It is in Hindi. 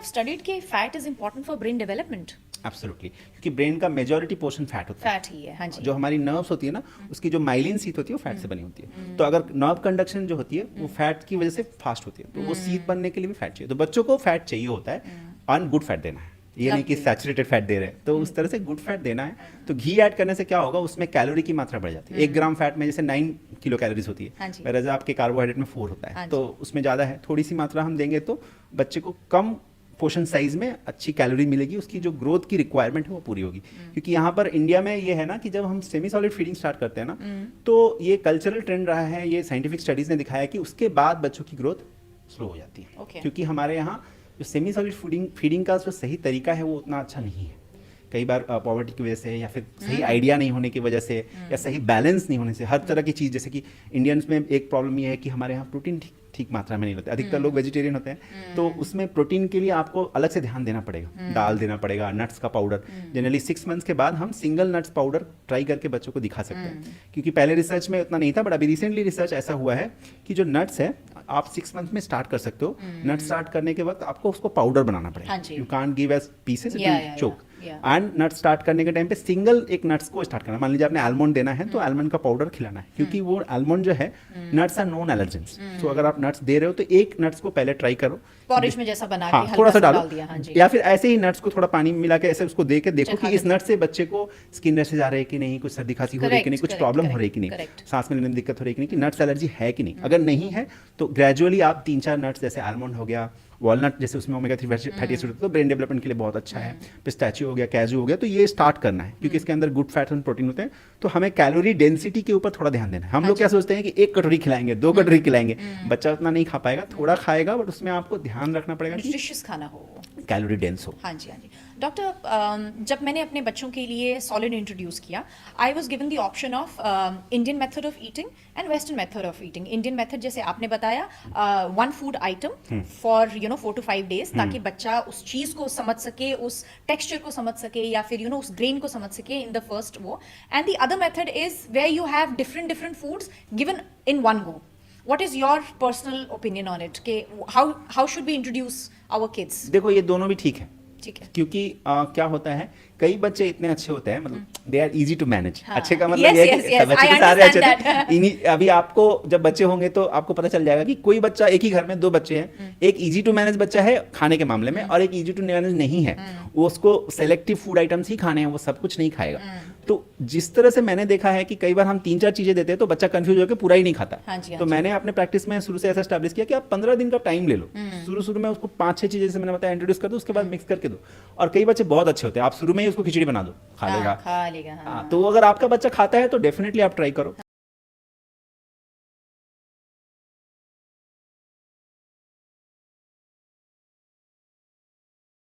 studied कि fat is important for brain development. Absolutely, क्योंकि ब्रेन का मेजॉरिटी पोर्शन फैट होता है। फैट ही है, हाँ जी। जो हमारी नर्व्स होती है ना, उसकी जो माइलिन सीथ होती है वो फैट से बनी होती है। तो अगर नर्व कंडक्शन जो होती है वो फैट की वजह से फास्ट होती है, तो वो सीथ बनने के लिए भी फैट चाहिए। तो बच्चों को फैट चाहिए होता है, और गुड फैट देना है, ये नहीं कि सैचुरेटेड फैट दे रहे हैं। तो उस तरह से गुड फैट देना है। तो घी ऐड करने से क्या होगा, उसमें कैलोरी की मात्रा बढ़ जाती है। 1 ग्राम फैट में जैसे 9 किलो कैलोरीज होती है, वैसे आपके कार्बोहाइड्रेट में 4 होता है, तो उसमें ज़्यादा है। थोड़ी सी मात्रा हम देंगे तो बच्चे को कम पोर्शन साइज में अच्छी कैलोरी मिलेगी, उसकी जो ग्रोथ की रिक्वायरमेंट है वो पूरी होगी। क्योंकि यहाँ पर इंडिया में ये है ना कि जब हम सेमी सॉलिड फीडिंग स्टार्ट करते हैं ना, तो ये कल्चरल ट्रेंड रहा है, ये साइंटिफिक स्टडीज ने दिखाया कि उसके बाद बच्चों की ग्रोथ स्लो हो जाती है। क्योंकि हमारे यहाँ जो सेमी सॉलिड फीडिंग का जो सही तरीका है वो उतना अच्छा नहीं है। कई बार पॉवर्टी की वजह से, या फिर सही आइडिया नहीं होने की वजह से, या सही बैलेंस नहीं होने से, हर तरह की चीज़, जैसे कि इंडियंस में एक प्रॉब्लम ये है कि हमारे यहाँ प्रोटीन ठीक मात्रा में नहीं होता। अधिकतर लोग वेजिटेरियन होते हैं, तो उसमें प्रोटीन के लिए आपको अलग से ध्यान देना पड़ेगा। दाल देना पड़ेगा, नट्स का पाउडर। जनरली 6 मंथ्स के बाद हम सिंगल नट्स पाउडर ट्राई करके बच्चों को दिखा सकते हैं, क्योंकि पहले रिसर्च में उतना नहीं था, बट अभी रिसेंटली रिसर्च ऐसा हुआ है कि जो नट्स है आप 6 मंथ में स्टार्ट कर सकते हो। नट स्टार्ट करने के वक्त आपको उसको पाउडर बनाना पड़ेगा। You can't give as pieces, it will choke. And nut start करने के टाइम पे सिंगल एक नट्स को स्टार्ट करना। मान लीजिए आपने आलमंड देना है, तो आलमंड का पाउडर खिलाना है, क्योंकि वो आलमंड जो है, नट्स आर नॉन एलर्जेंस। तो अगर आप नट्स दे रहे हो तो एक नट्स को पहले ट्राई करो, पॉरिश में जैसा बना हाँ, के थोड़ा सा डालो, डाल दिया, हाँ जी। या फिर ऐसे ही नट्स को थोड़ा पानी में मिला के ऐसे उसको दे के देखो कि इस नट से बच्चे को स्किन रैशेज आ रहे हैं कि नहीं, कुछ सर्दी खांसी हो रही है कि नहीं, कुछ प्रॉब्लम हो रही है कि नहीं, सांस में लेने में दिक्कत हो रही है कि नहीं, कि नट्स एलर्जी है कि नहीं। अगर नहीं है तो ग्रेजुअली आप 3-4 नट्स, जैसे आलमंड हो गया, वॉलनट जैसे उसमें ओमेगा 3 फैटी एसिड होता है, तो ब्रेन डेवलपमेंट के लिए बहुत अच्छा है। पिस्ताचियो हो गया, कैजू हो गया, तो ये स्टार्ट करना है, क्योंकि इसके अंदर गुड फैट्स एंड प्रोटीन होते हैं। तो हमें कैलोरी डेंसिटी के ऊपर थोड़ा ध्यान देना है। हम लोग क्या सोचते हैं कि 1 कटोरी खिलाएंगे, 2 कटोरी खिलाएंगे, बच्चा उतना नहीं खा पाएगा, थोड़ा खाएगा, बट उसमें आपको ध्यान रखना पड़ेगा कि न्यूट्रिशियस खाना हो, कैलोरी डेंस हो। हाँ जी, हाँ जी। डॉक्टर, जब मैंने अपने बच्चों के लिए सॉलिड इंट्रोड्यूस किया, I was given the option of Indian method of eating and western method of eating. Indian method जैसे आपने बताया, 1 food item for 4 to 5 days, ताकि बच्चा उस चीज को समझ सके, उस टेक्सचर को समझ सके, या फिर उस ग्रेन को समझ सके इन द फर्स्ट वो। And the other method is where you have different foods given in one go. What is your personal opinion on it? कि how should we introduce our kids? देखो, ये दोनों भी ठीक है, ठीक है, क्योंकि क्या होता है, कई बच्चे इतने अच्छे होते हैं, मतलब they are easy to manage. हाँ, अच्छे का मतलब yes, ये है yes, कि yes, बच्चे I तो सारे अच्छे understand थे। अभी आपको जब बच्चे होंगे तो आपको पता चल जाएगा कि कोई बच्चा, एक ही घर में 2 बच्चे हैं, एक इजी टू मैनेज बच्चा है खाने के मामले में, और एक इजी टू मैनेज नहीं है, वो उसको सेलेक्टिव फूड आइटम्स ही खाने हैं, वो सब कुछ नहीं खाएगा। तो जिस तरह से मैंने देखा है कि कई बार हम 3-4 चीजें देते हैं तो बच्चा कंफ्यूज होकर पूरा ही नहीं खाता। हाँ जी, हाँ तो जी। मैंने अपने प्रैक्टिस में शुरू से ऐसा स्टैब्लिश किया कि आप 15 दिन का टाइम ले लो। शुरू में उसको 5-6 चीजें जैसे मैंने बताया इंट्रोड्यूस कर दो, उसके बाद मिक्स करके दो। और कई बच्चे बहुत अच्छे होते हैं, आप शुरू में ही उसको खिचड़ी बना दो, खा लेगा। खा लेगा, हाँ। तो अगर आपका बच्चा खाता है तो डेफिनेटली आप ट्राई करो।